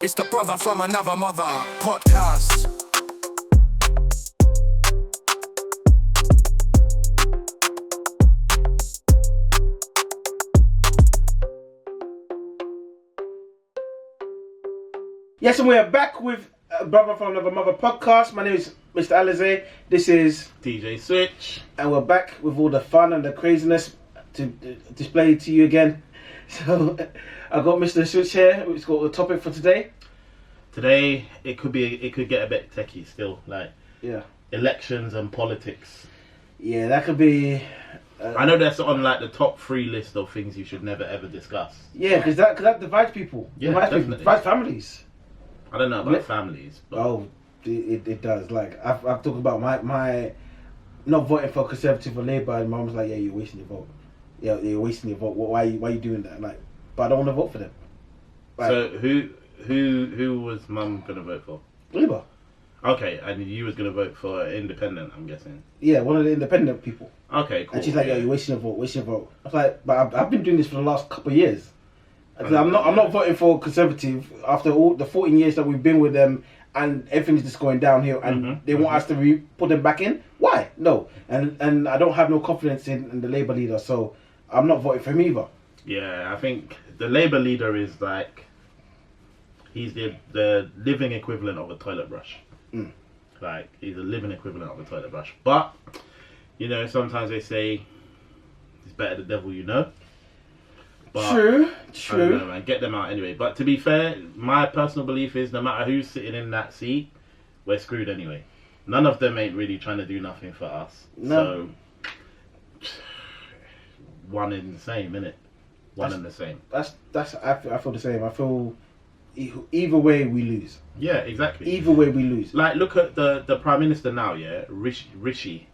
It's the Brother from Another Mother podcast. Yes, and we are back with Brother from Another Mother podcast. My name is Mr. Alize. This is DJ Switch. and we're back with all the fun and the craziness to display to you again. So I got Mr. Switch here. Who's got the topic for today? Today it could get a bit techie still, like Yeah, elections and politics. yeah, that could be. I know that's on like the top 3 list of things you should never ever discuss. Yeah, because that divides people. Yeah, divides people, definitely. divides families. I don't know about Le- families, but Oh, it does. Like I've talked about my not voting for Conservative or Labour, and Mum's like, yeah, you're wasting your vote. Yeah, you're wasting your vote. Why are you doing that? Like, but I don't want to vote for them. Like, so who was Mum gonna vote for? Labour. Okay, and you was gonna vote for independent, I'm guessing. Yeah, one of the independent people. Okay, cool. And she's like, "Yo, you're wasting your vote, wasting your vote." I was like, "But I've been doing this for the last couple of years. I'm not voting for Conservative after all the 14 years that we've been with them, and everything's just going downhill, and they want us to put them back in. Why? No, and I don't have no confidence in the Labour leader, so I'm not voting for him either. Yeah, I think the Labour leader is like, he's the living equivalent of a toilet brush. Mm. Like, he's a living equivalent of a toilet brush. But, you know, sometimes they say it's better the devil you know. But, True. I don't know, man. Get them out anyway. But to be fair, my personal belief is no matter who's sitting in that seat, we're screwed anyway. None of them ain't really trying to do nothing for us. No. So, one in the same, innit? One in the same. That's I feel the same. I feel either way we lose. Yeah, exactly. Either way we lose. Like, look at the Prime Minister now, yeah? Richie Rich.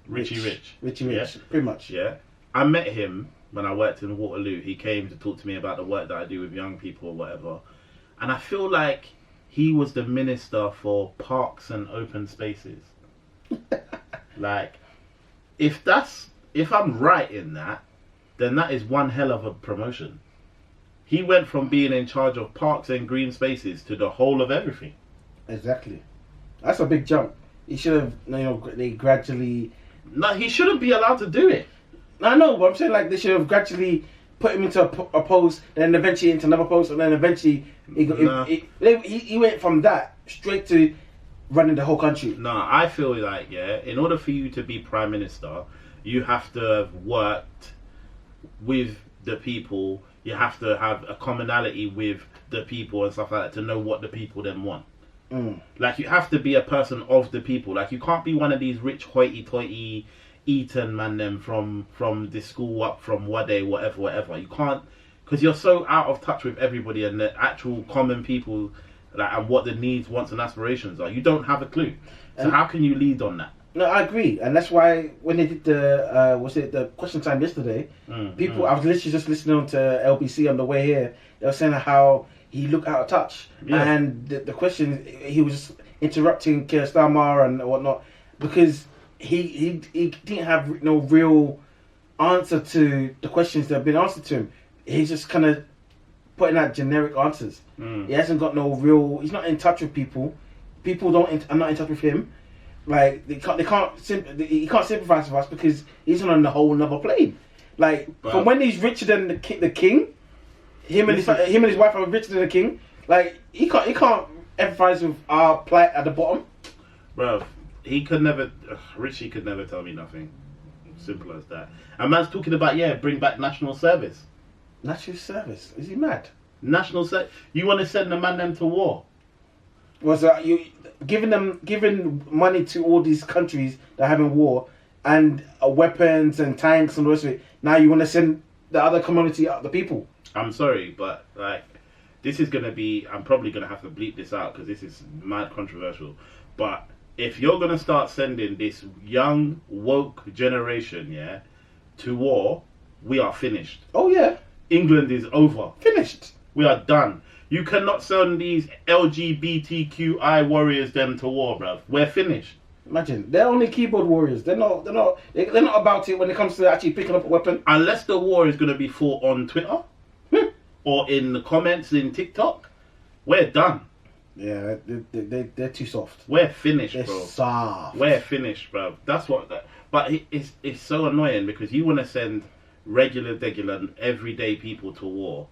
Yeah. Pretty much. Yeah. I met him when I worked in Waterloo. He came to talk to me about the work that I do with young people or whatever. And I feel like he was the minister for parks and open spaces. Like, if I'm right in that, then that is one hell of a promotion. He went from being in charge of parks and green spaces to the whole of everything. Exactly. That's a big jump. He should have, they gradually. No, he shouldn't be allowed to do it. I know, but I'm saying like they should have gradually put him into a post, then eventually into another post, and then eventually he went from that straight to running the whole country. No, I feel like, yeah, in order for you to be Prime Minister, you have to have worked with the people. You have to have a commonality with the people and stuff like that to know what the people then want. Like, you have to be a person of the people. Like, you can't be one of these rich hoity-toity Eton man them from this school up from Wade, whatever. You can't, because you're so out of touch with everybody and the actual common people, like, and what the needs, wants and aspirations are. You don't have a clue. So how can you lead on that? No, I agree, and that's why when they did the question time yesterday, people I was literally just listening on to LBC on the way here. They were saying how he looked out of touch, and the question, he was just interrupting Keir Starmer and whatnot because he didn't have no real answer to the questions that have been answered to him. He's just kind of putting out generic answers. He hasn't got no real. He's not in touch with people. People are not in touch with him. Like he can't sympathize with us because he's on a whole another plane. Like from when he's richer than the king, him and his wife are richer than the king. Like he can't empathize with our plight at the bottom. Bro, Richie could never tell me nothing. Simple as that. And man's talking about, bring back national service. National service? Is he mad? National service? You want to send the man them to war? Was you giving money to all these countries that are having war and weapons and tanks and the rest of it? Now you want to send the other community, the people? I'm sorry, but like, this is gonna be. I'm probably gonna have to bleep this out because this is mad controversial. But if you're gonna start sending this young woke generation, to war, we are finished. Oh yeah, England is over. Finished. We are done. You cannot send these LGBTQI warriors them to war, bruv. We're finished. Imagine, they're only keyboard warriors. They're not about it when it comes to actually picking up a weapon. Unless the war is going to be fought on Twitter or in the comments in TikTok, We're done. Yeah, they're too soft. We're finished, They're bro. soft. We're finished, bro. That's what. But it's so annoying because you want to send regular, everyday people to war,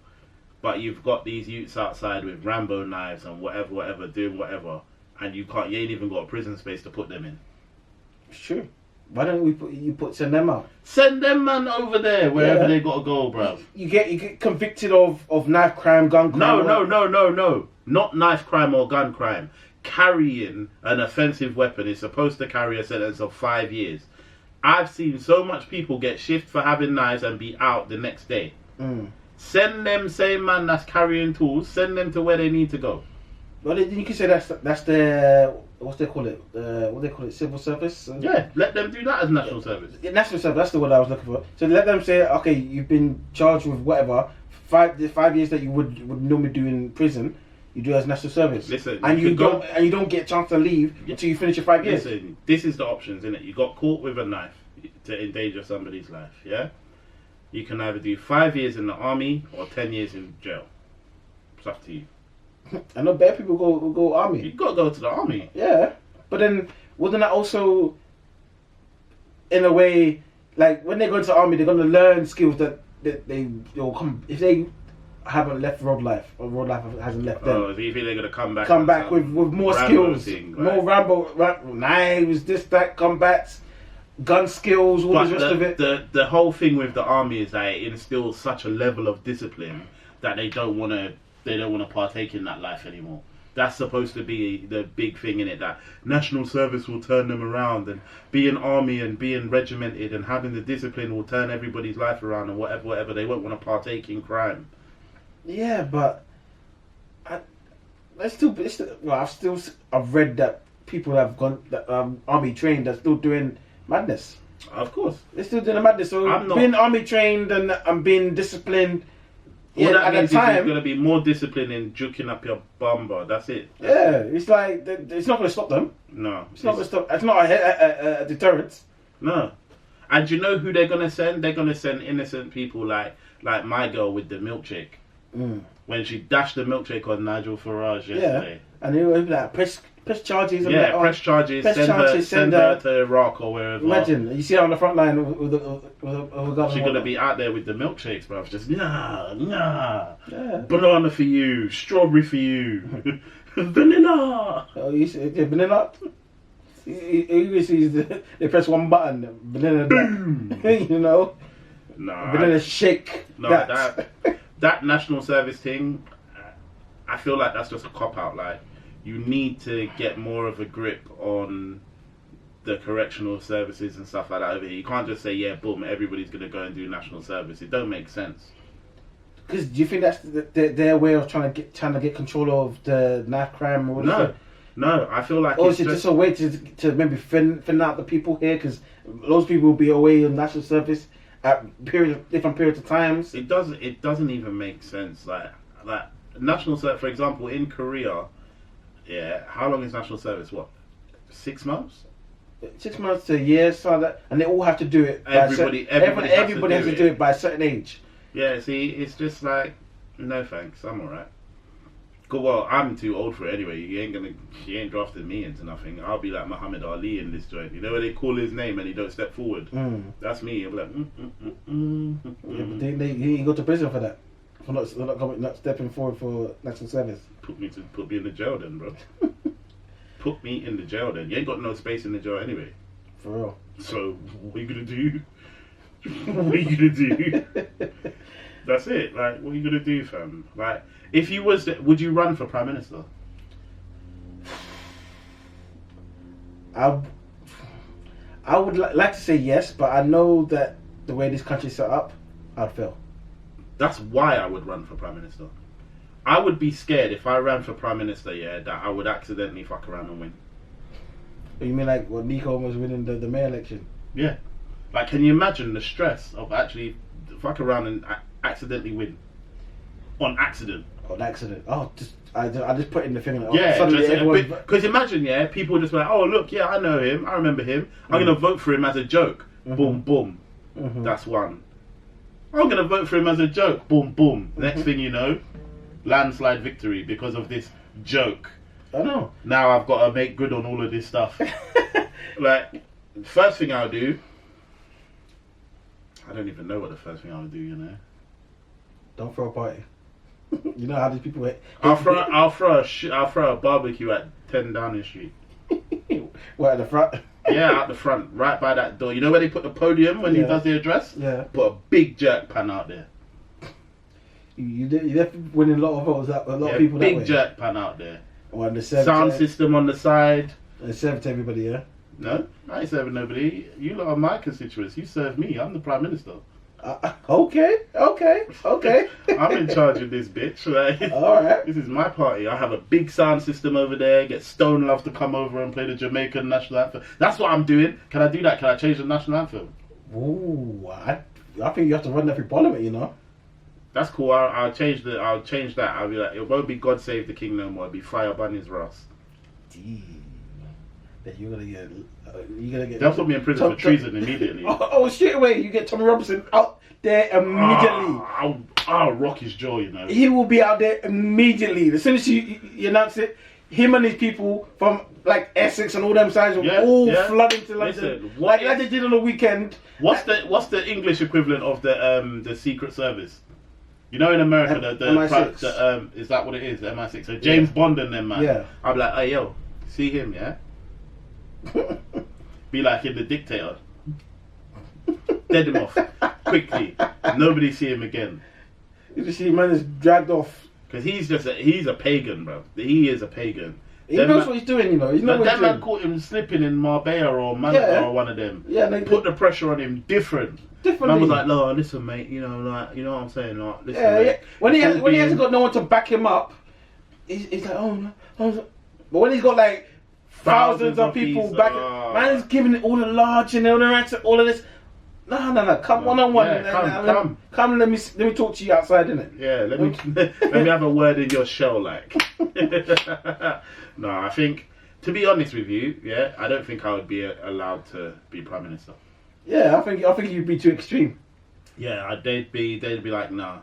but you've got these youths outside with Rambo knives and whatever, doing whatever, and you ain't even got a prison space to put them in. It's true. Why don't we send them out? Send them man over there wherever Yeah. they gotta go, bro. You get convicted of knife crime, gun crime. No. Not knife crime or gun crime. Carrying an offensive weapon is supposed to carry a sentence of 5 years. I've seen so much people get shift for having knives and be out the next day. Send them same man that's carrying tools, send them to where they need to go. Well, you can say that's the what they call it, civil service. Yeah, let them do that as national service. Yeah, national service. That's the word I was looking for. So let them say, okay, you've been charged with whatever 5 years that you would normally do in prison. You do as national service. Listen, and you you could don't get a chance to leave until you finish your 5 years. Listen, this is the options, innit? You got caught with a knife to endanger somebody's life, yeah? You can either do 5 years in the army or 10 years in jail. It's up to you. I know bad people go army. You gotta go to the army. Yeah, but then wouldn't that also, in a way, like when they go into the army, they're gonna learn skills that they'll come if they haven't left road life or road life hasn't left them. Oh, so you think they're gonna come back? With more Rambo skills, thing, right? more Rambo knives, this, that, combats, gun skills, all But the rest of it. the whole thing with the army is that it instills such a level of discipline that they don't want to partake in that life anymore. That's supposed to be the big thing in it, that national service will turn them around, and being army and being regimented and having the discipline will turn everybody's life around, and whatever. They won't want to partake in crime. Yeah, but I've read that people have gone army trained are still doing madness. Of course. They're still doing the madness. So being army trained and being disciplined. All that at means the time, is going to be more discipline in juking up your bumper. That's it. Yeah, it's like it's not going to stop them. No, it's not going to stop. It's not a deterrent. No, and you know who they're going to send? They're going to send innocent people like my girl with the milkshake. When she dashed the milkshake on Nigel Farage yesterday. Yeah, and they were like press charges. And press charges. Send her to Iraq or wherever. Imagine you see her on the front line with a gun. She's gonna be out there with the milkshakes, bruv. Just nah. Yeah. Banana for you, strawberry for you, vanilla. Oh, you see vanilla? You see they press one button, vanilla. Boom. You know. No. Vanilla shake. No, that national service thing. I feel like that's just a cop out. Like, you need to get more of a grip on the correctional services and stuff like that over here. You can't just say, yeah, boom, everybody's going to go and do national service. It don't make sense. Because do you think that's their way of trying to get control of the knife crime? Or No, I feel like it's just a way to maybe thin out the people here, because those people will be away on national service at different periods of times. It doesn't even make sense. Like national service, for example, in Korea. Yeah, how long is national service? What, 6 months? 6 months to a year, so that, and they all have to do it. Everybody has to do it by a certain age. Yeah, see, it's just like, no thanks, I'm alright. Well, I'm too old for it anyway. She ain't drafted me into nothing. I'll be like Muhammad Ali in this joint. You know where they call his name and he don't step forward? That's me. I'll be like, Yeah, but he ain't go to prison for that. For not stepping forward for national service. Put me in the jail then, bro. Put me in the jail then. You ain't got no space in the jail anyway. For real. So what are you gonna do? What are you gonna do? That's it. Like, what are you gonna do, fam? Like, if you would you run for Prime Minister? I would like to say yes, but I know that the way this country's set up, I'd fail. That's why I would run for Prime Minister. I would be scared if I ran for Prime Minister, that I would accidentally fuck around and win. You mean like what Nico was winning the mayor election? Yeah. Like, can you imagine the stress of actually fuck around and accidentally win? On accident. On accident. Oh, I just put in the thing. Because imagine, people just like, oh look, I know him, I remember him. I'm gonna vote for him as a joke. Boom, boom. That's one. I'm gonna vote for him as a joke. Boom, boom. Next thing you know, landslide victory because of this joke. I know. Now I've got to make good on all of this stuff. Like, first thing I'll do, I don't even know what the first thing I'll do, you know. Don't throw a party. You know how these people. I'll throw a barbecue at 10 Downing Street. What, at the front? Yeah, out the front, right by that door. You know where they put the podium when he does the address? Yeah. Put a big jerk pan out there. You definitely winning a lot of votes. A lot of people that way. Big jerk pan out there. Well, the Sound system on the side. They serve to everybody, yeah. No, I ain't serving nobody. You lot are my constituents. You serve me. I'm the Prime Minister. Okay. I'm in charge of this bitch. Like, All right. This is my party. I have a big sound system over there. Get Stone Love to come over and play the Jamaican national anthem. That's what I'm doing. Can I do that? Can I change the national anthem? Ooh, I think you have to run that through Parliament, you know. That's cool. I'll change that. I'll be like, it won't be God Save the King no more. It'll be Fire Bunny's Ross. That you're gonna get. They'll put me in prison for treason immediately. Oh, straight away you get Tommy Robinson out there immediately. I'll rock his jaw, you know. He will be out there immediately. As soon as you announce it, him and his people from like Essex and all them sides will all flood into London. Listen, like they did on the weekend. What's the English equivalent of the Secret Service? You know, in America, the MI6. is that what it is? The MI6. So James Bond and them, man. Yeah. I'll be like, hey, yo, see him, yeah? Be like in The Dictator. Dead him off quickly. Nobody see him again. You just see man is dragged off. Because he's a pagan, bro. He is a pagan. He knows what he's doing, you know. He's that man caught him slipping in Marbella or Malaga or one of them. Yeah, they put the pressure on him differently. Man was like, "No, listen, mate. You know, like, you know what I'm saying. Like, listen, mate. Yeah. When he hasn't got no one to back him up, he's like, oh no. But when he's got like thousands of people back, man is giving it all the large and all the rest, all of this. No. Come one on one. Come. Let me talk to you outside, innit? Yeah. Let me have a word in your shell, like. No, I think, to be honest with you, I don't think I would be allowed to be Prime Minister. Yeah, I think you'd be too extreme. Yeah, they'd be like, nah,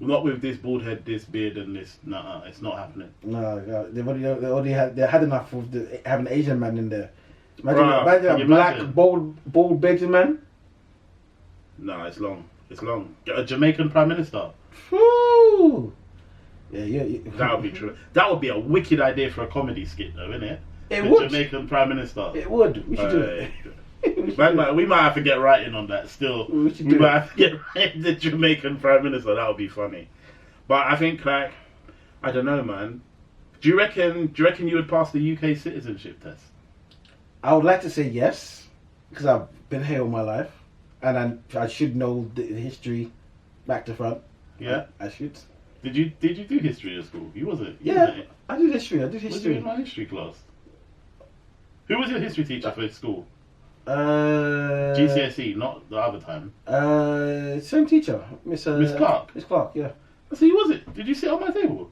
not with this bald head, this beard, and this. Nah, it's not happening. No, they already had enough of having an Asian man in there. Imagine a black bald Belgian man. No, it's long. Get a Jamaican Prime Minister. Woo! Yeah. That would be true. That would be a wicked idea for a comedy skit, though, isn't it? It would. Jamaican Prime Minister. It would. We should do it. We might have to get writing on that still. We might have to get writing the Jamaican Prime Minister. That would be funny. But I think, like, I don't know, man. Do you reckon you would pass the UK citizenship test? I would like to say yes, because I've been here all my life, and I should know the history back to front. Yeah, I should. Did you do history at school? You wasn't. Yeah, I did history. Was you in my history class? Who was your history teacher for school? GCSE, not the other time. Same teacher, Miss Clark. Miss Clark, yeah. So you was it? Did you sit on my table?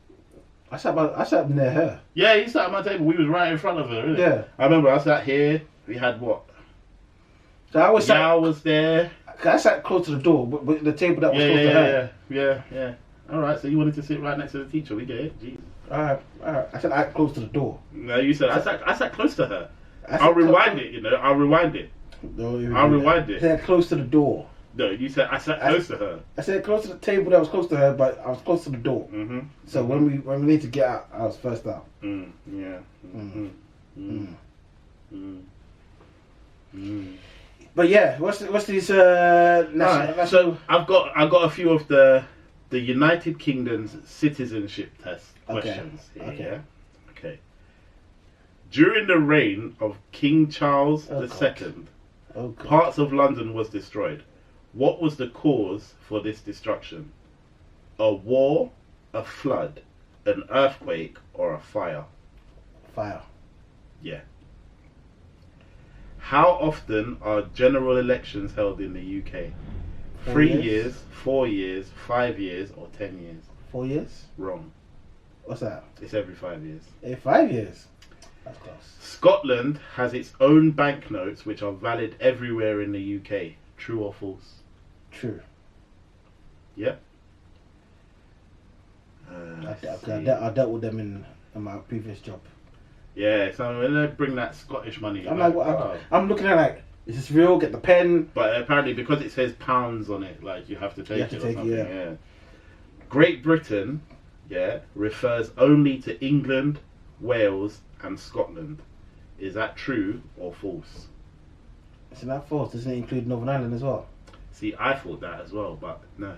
I sat near her. Yeah, you sat at my table. We was right in front of her, really. Yeah. I remember I sat here. We had what? So I was there. I sat close to the door, but the table that was close to her. Yeah. All right, so you wanted to sit right next to the teacher. We get it. Jeez. All right. I said I close to the door. No, you said I sat close to her. I'll rewind it. You know, I'll rewind it. No, I'll rewind it. I said close to the door. No, you said I sat close to her. I said close to the table that was close to her, but I was close to the door. Mm-hmm. So when we need to get out, I was first out. Yeah. Mm-hmm. But yeah, what's these national? So I've got a few of the United Kingdom's citizenship test questions. Okay. Here, okay. During the reign of King Charles II, parts of London was destroyed. What was the cause for this destruction? A war, a flood, an earthquake, or a fire? Fire. Yeah. How often are general elections held in the UK? 3 years, 4 years, 5 years, or 10 years? 4 years? Wrong. What's that? It's every 5 years. 5 years? That's close. Scotland has its own banknotes which are valid everywhere in the UK. True or false? True. Yep. I dealt with them in my previous job. Yeah, so when they bring that Scottish money, I'm you're like, oh. I'm looking at like, is this real? Get the pen. But apparently, because it says pounds on it, like you have to take You have it to or take it, something. yeah. Yeah. Great Britain, refers only to England, Wales, and Scotland. Is that true or false? Isn't that false? Doesn't it include Northern Ireland as well? See, I thought that as well, but no.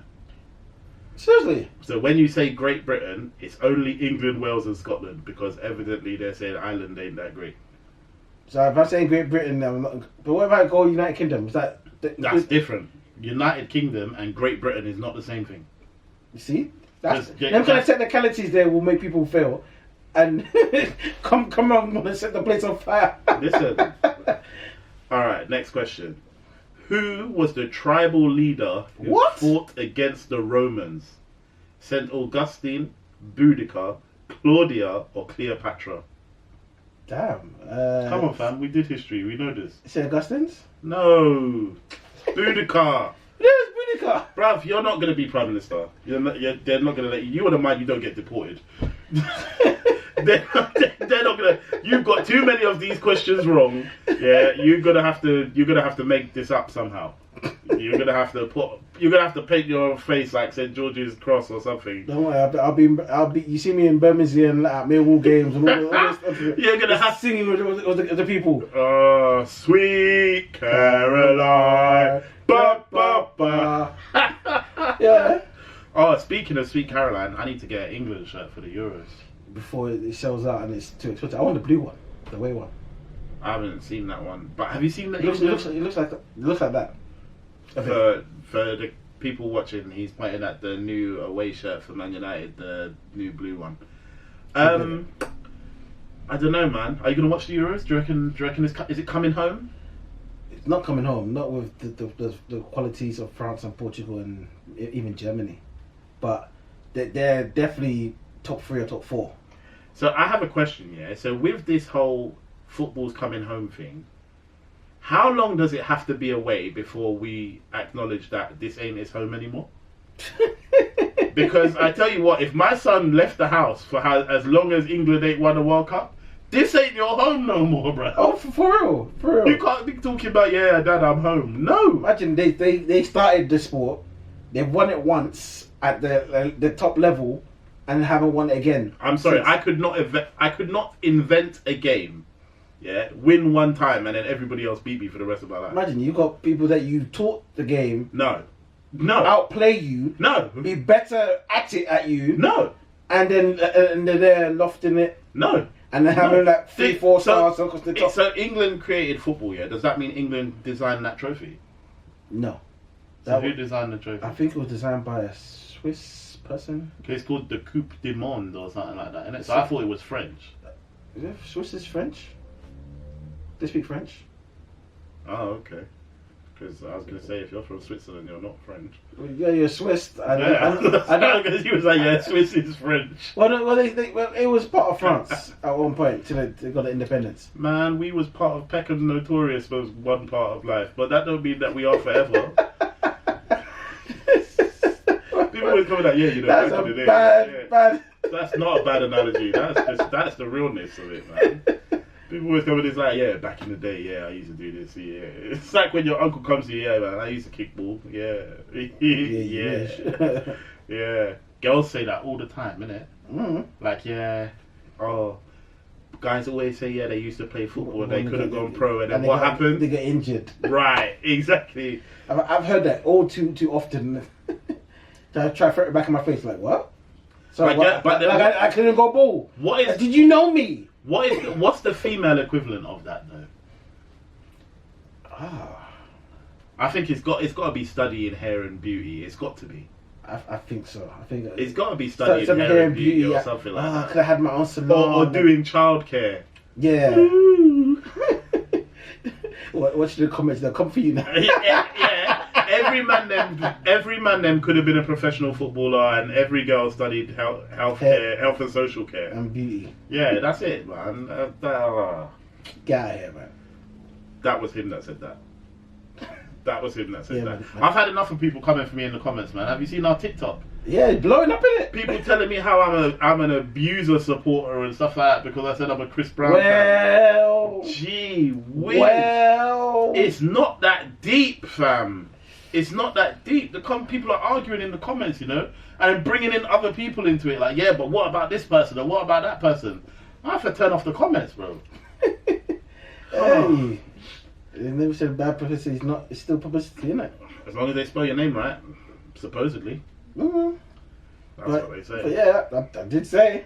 Seriously? So when you say Great Britain, it's only England, Wales, and Scotland because evidently they're saying Ireland ain't that great. So if I'm saying Great Britain, I'm not, but what about go United Kingdom? Is that That's different. United Kingdom and Great Britain is not the same thing. You see? That's Yeah, them kind of that's- technicalities there will make people fail. And come on, want to set the place on fire. Listen. Alright, next question. Who was the tribal leader who What? fought against the Romans? St. Augustine, Boudica, Claudia, or Cleopatra? Damn. Come on, fam. We did history. We know this. St. Augustine's? No. Boudica. There's Boudica. Bruv, you're not going to be Prime Minister. They're not going to let you. You wouldn't mind you don't get deported. they're not going to. You've got too many of these questions wrong. Yeah, you're gonna have to make this up somehow. You're gonna have to paint your face like St. George's Cross or something. Don't worry, I'll be. You see me in Birmingham at Millwall games and all this. You're gonna have singing with the people. Oh, sweet Caroline. Ba, ba, ba. Yeah. Oh, speaking of Sweet Caroline, I need to get an England shirt for the Euros. Before it sells out and it's too expensive. I want the blue one, the away one. I haven't seen that one, but have you seen that? It looks like that. For the people watching, he's pointing at the new away shirt for Man United, the new blue one. I don't know, man. Are you gonna watch the Euros? Do you reckon is it coming home? It's not coming home. Not with the qualities of France and Portugal and even Germany, but they're definitely top 3 or top 4. So I have a question, yeah. So with this whole football's coming home thing, how long does it have to be away before we acknowledge that this ain't his home anymore? Because I tell you what, if my son left the house for as long as England ain't won a World Cup, this ain't your home no more, bro. Oh, for real. You can't be talking about, yeah, Dad, I'm home. No. Imagine they started the sport, they've won it once at the top level, and haven't won it again. I'm sorry, I could not invent a game, yeah, win one time, and then everybody else beat me for the rest of my life. Imagine you got people that you taught the game, No. outplay you, No. be better at it at you, No. and then and they're there lofting it, No. and they're having like 3-4 stars across the top. So England created football, yeah? Does that mean England designed that trophy? No, So who designed the trophy? I think it was designed by a Swiss person. Okay, it's called the Coupe du Monde or something like that, innit? So I thought it was French. Is it Swiss is French? They speak French. Oh, okay. Because I was going to say, if you're from Switzerland, you're not French. Well, yeah, you're Swiss. I know, because he was like, yeah, Swiss is French. Well, it was part of France at one point till they got the independence. Man, we was part of Peckham Notorious was one part of life, but that don't mean that we are forever. People always come like, yeah, you know, That's back a in the day. bad. That's not a bad analogy. That's the realness of it, man. People always come with this like, yeah, back in the day, yeah, I used to do this, yeah. It's like when your uncle comes to you, yeah, man, I used to kick ball, yeah. Yeah. Yeah. Girls say that all the time, innit? Mm. Like, yeah, oh, guys always say, yeah, they used to play football and they could have gone pro, and then what happened? They get injured. Right, exactly. I've heard that all too often. I try to throw it back in my face, like, what? So I couldn't go ball. What is? Did you know me? What's the female equivalent of that though? I think it's got to be studying hair and beauty. It's got to be. I think so. I think it's got to be studying some hair and beauty or something like that. I could have had my own salon. Or doing childcare. Yeah. Watch the comments. They'll come for you now. Yeah. Every man them could have been a professional footballer, and every girl studied health and social care and beauty. Yeah, that's it, man. Get out of here, man. That was him that said that. That was him that said that. Man. I've had enough of people coming for me in the comments, man. Have you seen our TikTok? Yeah, blowing up in it. People telling me how I'm an abuser supporter and stuff like that because I said I'm a Chris Brown fan. Well, Gee whiz. well, It's not that deep, fam. It's not that deep. People are arguing in the comments, you know, and bringing in other people into it. Like, yeah, but what about this person or what about that person? I have to turn off the comments, bro. hey, they never said bad publicity is not. It's still publicity, isn't it? As long as they spell your name right, supposedly. Mm-hmm. That's what they say. But yeah, I did say.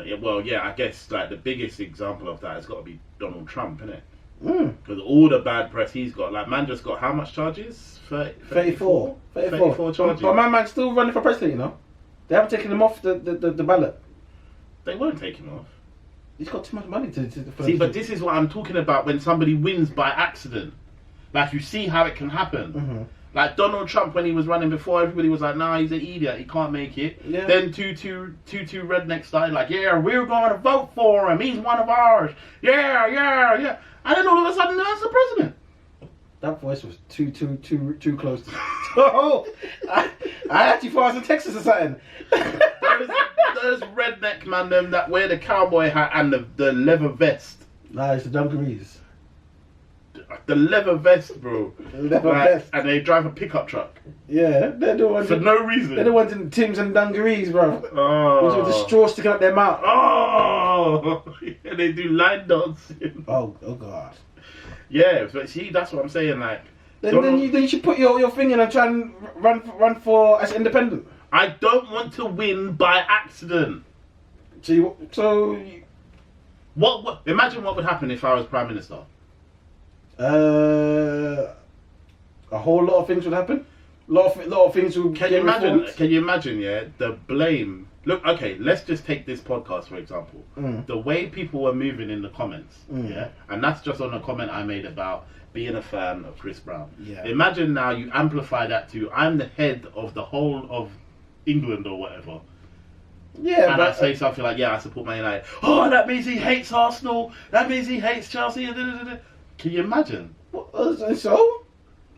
Yeah, well, yeah, I guess like the biggest example of that has got to be Donald Trump, innit? Mm. Because all the bad press he's got, like, man just got how much charges? 34 charges. But my man's still running for president, you know. They haven't taken him off the ballot. They won't take him off. He's got too much money to See, but this is what I'm talking about when somebody wins by accident. Like, you see how it can happen. Mm-hmm. Like Donald Trump when he was running before, everybody was like, nah, he's an idiot, he can't make it. Yeah. Then two rednecks started like, yeah, we're going to vote for him, he's one of ours. Yeah. And then all of a sudden, that's the president. That voice was too close to. Oh, I actually thought I was in Texas or something. Those redneck man them that wear the cowboy hat and the leather vest. Nah, it's the dungarees. The leather vest, bro. Leather vest. And they drive a pickup truck. Yeah, they're the ones. For no reason. They're the ones in Tim's and dungarees, bro. Oh. With the straw sticking out their mouth. Oh. Yeah, they do line dancing. Oh God. Yeah, but see, that's what I'm saying. Like, Then you should put your thing in and try and run for as independent. I don't want to win by accident. What? Imagine what would happen if I was Prime Minister. A whole lot of things would happen. A lot of things would. Can you imagine? Can you imagine? Yeah, the blame. Look, okay, let's just take this podcast for example. The way people were moving in the comments, yeah, and that's just on a comment I made about being a fan of Chris Brown. Yeah. Imagine now you amplify that to I'm the head of the whole of England or whatever. Yeah, and but I say something like, yeah, I support Man United. Oh, that means he hates Arsenal. That means he hates Chelsea. Can you imagine? So?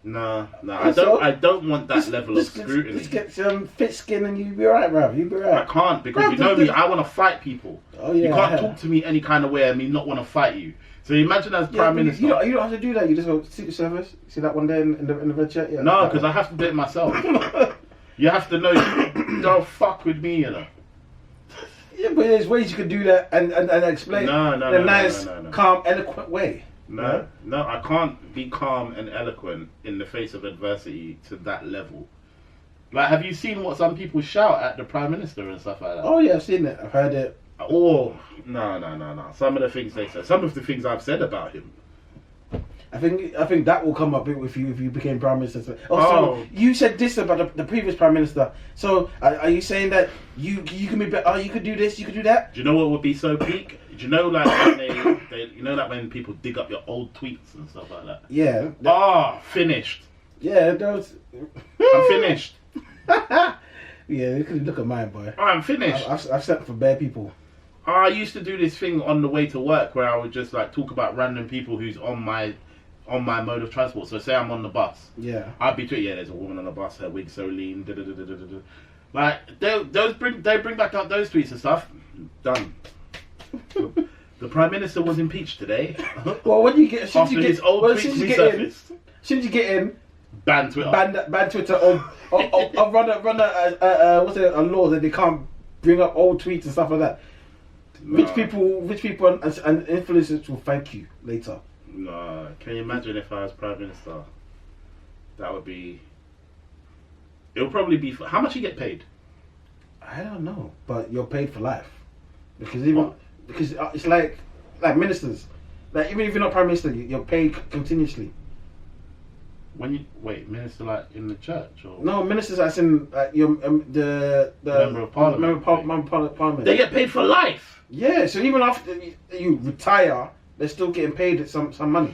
No, So? I don't want that level of scrutiny. Just get some fit skin and you'll be alright, bruv. You'll be I alright. can't because Bruv, you know me. I want to fight people. Oh yeah. You can't talk to me any kind of way and me not want to fight you. So imagine as Prime Minister. You don't have to do that. You just go Secret Service. See that one there in the red shirt? Yeah. No, because I have to do it myself. You have to know. Don't fuck with me, you know. Yeah, but there's ways you can do that and explain in a nice, calm, eloquent way. No, I can't be calm and eloquent in the face of adversity to that level. Like, have you seen what some people shout at the Prime Minister and stuff like that? Oh yeah, I've seen it. I've heard it. Oh, no. Some of the things they said, some of the things I've said about him. I think that will come up with you if you became Prime Minister. So you said this about the previous Prime Minister. So are you saying that you can be better? Oh, you could do this, you could do that? Do you know what would be so peak? Do you know like when they you know like when people dig up your old tweets and stuff like that? Yeah. Finished. Yeah, those. I'm finished. Yeah, you can look at mine, boy. I'm finished. I've sent for bare people. I used to do this thing on the way to work where I would just like talk about random people who's on my mode of transport. So say I'm on the bus. Yeah. I'd be tweeting, yeah, there's a woman on the bus, her wig's so lean. Like they bring back up those tweets and stuff. Done. The Prime Minister was impeached today. Well, when you get after his old tweets resurfaced. Soon as you get in, ban Twitter. Ban Twitter or run a law that they can't bring up old tweets and stuff like that. No. Rich people and influencers will thank you later. No, can you imagine if I was Prime Minister? That would be. It would probably be. How much you get paid? I don't know, but you're paid for life because it's like ministers. Like even if you're not Prime Minister, you're paid continuously. When you minister like in the church or no ministers as in you're the member of parliament. Member of parliament. They get paid for life. Yeah, so even after you retire, they're still getting paid some money.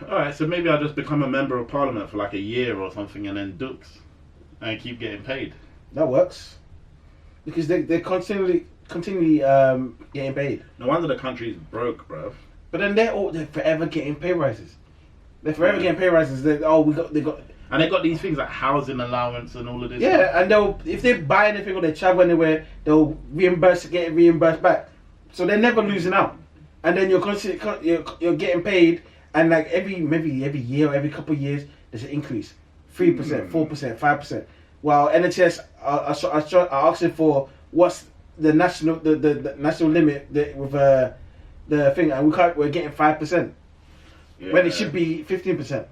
Alright, so maybe I'll just become a member of parliament for like a year or something and then dukes and keep getting paid. That works. Because they're continually getting paid. No wonder the country's broke, bruv. But then they're forever getting pay rises. They're forever getting pay rises. They got. And they got these things like housing allowance and all of this. Yeah, stuff. and they'll if they buy anything or they travel anywhere, they'll get it reimbursed back. So they're never losing out. And then you're getting paid, and like maybe every year or every couple of years, there's an increase, 3%, 4%, 5%. While NHS are asking for what's the national limit with the thing, and we're getting 5% when it should be 15%.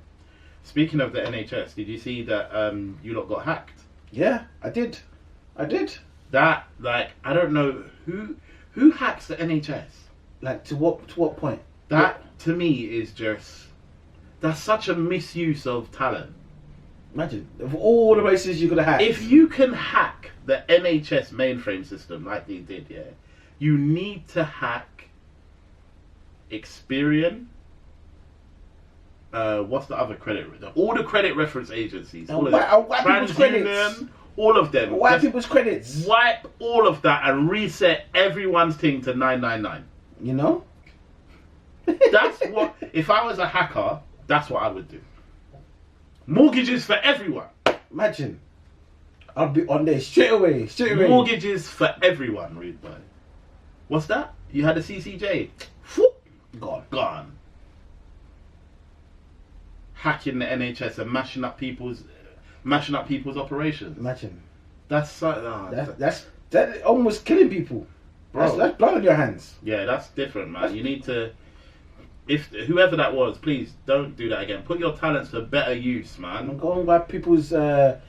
Speaking of the NHS, did you see that you lot got hacked? Yeah, I did. That, like, I don't know who hacks the NHS. Like to what point? That to me is just that's such a misuse of talent. Imagine of all the races you could have hacked. If you can hack the NHS mainframe system like they did, yeah, you need to hack Experian. What's the other credit? All the credit reference agencies. All of them. Wipe people's credits. TransUnion, all of them. Wipe Just people's credits. wipe all of that and reset everyone's thing to 999. You know? That's what. If I was a hacker, that's what I would do. Mortgages for everyone. Imagine. I'll be on there straight away. Mortgages for everyone, read by. What's that? You had a CCJ. Whoop, gone. Hacking the NHS and mashing up people's operations. Imagine. That's so. That's almost killing people. Bro. That's blood on your hands. Yeah, that's different, man. You need to. If whoever that was, please don't do that again. Put your talents to better use, man. I'm going by people's their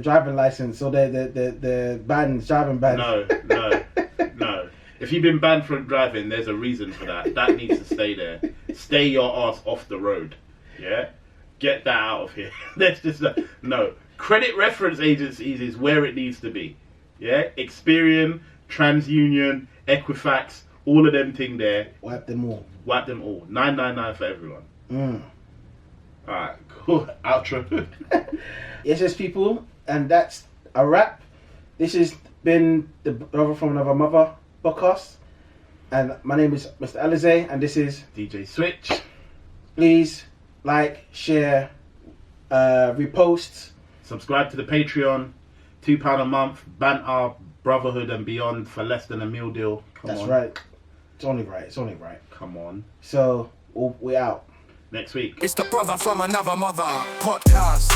driving license or their bans, driving bans. No. If you've been banned from driving, there's a reason for that. That needs to stay there. Stay your ass off the road. Yeah? Get that out of here. That's just no. Credit reference agencies is where it needs to be. Yeah? Experian, TransUnion, Equifax, all of them thing there. Wipe them all. 999 for everyone. Alright, cool. Outro. Yes, people, and that's a wrap. This has been the Brother from Another Mother podcast, and my name is Mr. Alize, and this is DJ Switch. Please like, share, repost, subscribe to the Patreon. £2 a month. Banter, brotherhood, and beyond for less than a meal deal. That's right. It's only right. Come on. So we're out next week. It's the Brother from Another Mother podcast.